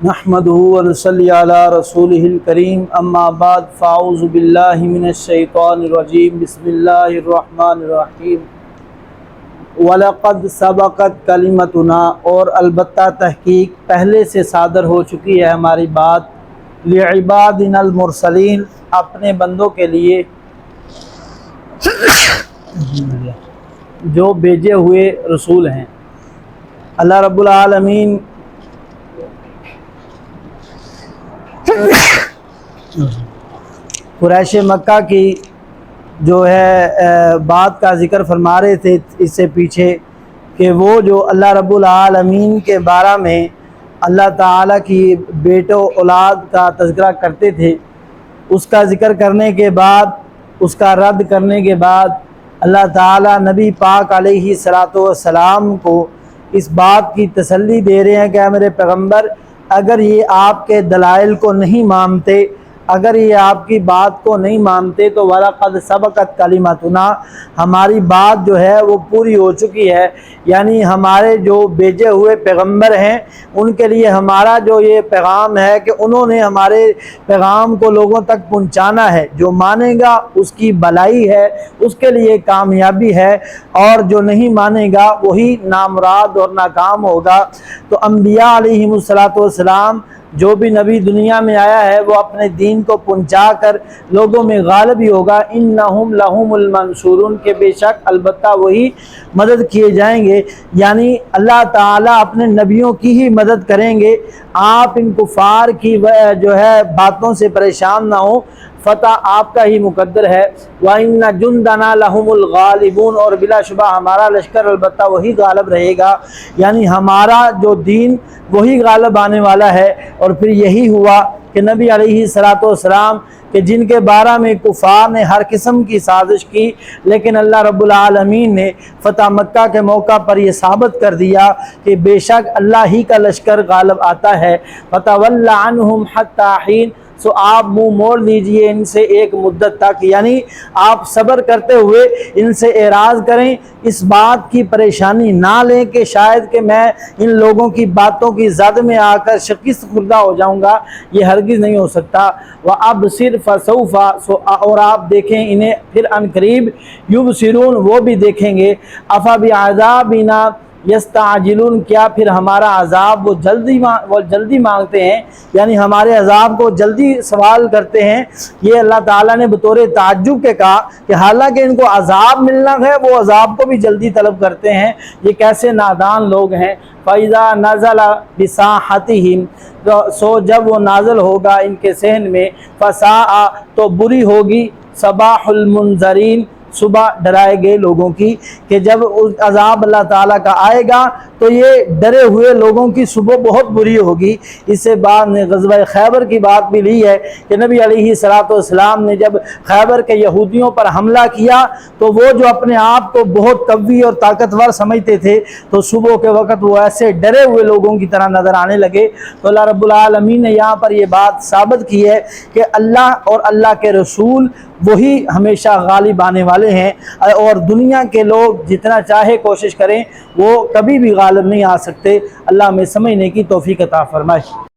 نحمدہ ونصلی علی رسولہ الکریم اما بعد فاعوذ باللہ من الشیطان الرجیم بسم اللہ الرحمن الرحیم وَلَقَدْ سَبَقَتْ كَلِمَتُنَا اور البتہ تحقیق پہلے سے صادر ہو چکی ہے ہماری بات لِعِبَادِنَا الْمُرْسَلِينَ اپنے بندوں کے لیے جو بھیجے ہوئے رسول ہیں۔ اللہ رب العالمین قریش مکہ کی جو ہے بات کا ذکر فرما رہے تھے اس سے پیچھے کہ وہ جو اللہ رب العالمین کے بارے میں اللہ تعالیٰ کی بیٹوں اولاد کا تذکرہ کرتے تھے، اس کا ذکر کرنے کے بعد اس کا رد کرنے کے بعد اللہ تعالیٰ نبی پاک علیہ السلام کو اس بات کی تسلی دے رہے ہیں کہ اے میرے پیغمبر، اگر یہ آپ کے دلائل کو نہیں مانتے، اگر یہ آپ کی بات کو نہیں مانتے تو وَلَقَدْ سَبَقَتْ كَلِمَتُنَا ہماری بات جو ہے وہ پوری ہو چکی ہے، یعنی ہمارے جو بھیجے ہوئے پیغمبر ہیں ان کے لیے ہمارا جو یہ پیغام ہے کہ انہوں نے ہمارے پیغام کو لوگوں تک پہنچانا ہے، جو مانے گا اس کی بھلائی ہے، اس کے لیے کامیابی ہے، اور جو نہیں مانے گا وہی نامراد اور ناکام ہوگا۔ تو انبیاء علیہم السلام جو بھی نبی دنیا میں آیا ہے وہ اپنے دین کو پہنچا کر لوگوں میں غالب ہی ہوگا۔ انہم لہم المنصورون کے بے شک البتہ وہی مدد کیے جائیں گے، یعنی اللہ تعالیٰ اپنے نبیوں کی ہی مدد کریں گے۔ آپ ان کفار کی جو ہے باتوں سے پریشان نہ ہوں، فتح آپ کا ہی مقدر ہے۔ وَإِنَّ جُنْدَنَا لَهُمُ الْغَالِبُونَ اور بلا شبہ ہمارا لشکر البتہ وہی غالب رہے گا، یعنی ہمارا جو دین وہی غالب آنے والا ہے۔ اور پھر یہی ہوا کہ نبی علیہ السلام کہ جن کے بارے میں کفار نے ہر قسم کی سازش کی، لیکن اللہ رب العالمین نے فتح مکہ کے موقع پر یہ ثابت کر دیا کہ بے شک اللہ ہی کا لشکر غالب آتا ہے۔ فَتَوَلَّ عَنْهُمْ حَتَّى حِينٍ سو آپ منہ موڑ لیجئے ان سے ایک مدت تک، یعنی آپ صبر کرتے ہوئے ان سے اعراض کریں، اس بات کی پریشانی نہ لیں کہ شاید کہ میں ان لوگوں کی باتوں کی زد میں آ کر شکست خوردہ ہو جاؤں گا، یہ ہرگز نہیں ہو سکتا۔ وَأَبْصِرْ فَسَوْفَ اور آپ دیکھیں انہیں پھر ان قریب، یُبْصِرُونَ وہ بھی دیکھیں گے۔ أَفَبِعَذَابِنَا یستعجلون کیا پھر ہمارا عذاب وہ جلدی مانگتے ہیں، یعنی ہمارے عذاب کو جلدی سوال کرتے ہیں۔ یہ اللہ تعالیٰ نے بطور تعجب کے کہا کہ حالانکہ ان کو عذاب ملنا ہے وہ عذاب کو بھی جلدی طلب کرتے ہیں، یہ کیسے نادان لوگ ہیں۔ فَإِذَا نَزَلَ بِسَاحَتِهِمْ سو جب وہ نازل ہوگا ان کے صحن میں، فَسَاءَ تو بری ہوگی صباح المنذرین صبح ڈرائے گئے لوگوں کی، کہ جب عذاب اللہ تعالیٰ کا آئے گا تو یہ ڈرے ہوئے لوگوں کی صبح بہت بری ہوگی۔ اس سے بعد نے غزوہ خیبر کی بات بھی لی ہے کہ نبی علیہ السلام نے جب خیبر کے یہودیوں پر حملہ کیا تو وہ جو اپنے آپ کو بہت قوی اور طاقتور سمجھتے تھے تو صبح کے وقت وہ ایسے ڈرے ہوئے لوگوں کی طرح نظر آنے لگے۔ تو اللہ رب العالمین نے یہاں پر یہ بات ثابت کی ہے کہ اللہ اور اللہ کے رسول وہی ہمیشہ غالب آنے والے ہیں، اور دنیا کے لوگ جتنا چاہے کوشش کریں وہ کبھی بھی غالب نہیں آ سکتے۔ اللہ ہمیں سمجھنے کی توفیق عطا فرمائے۔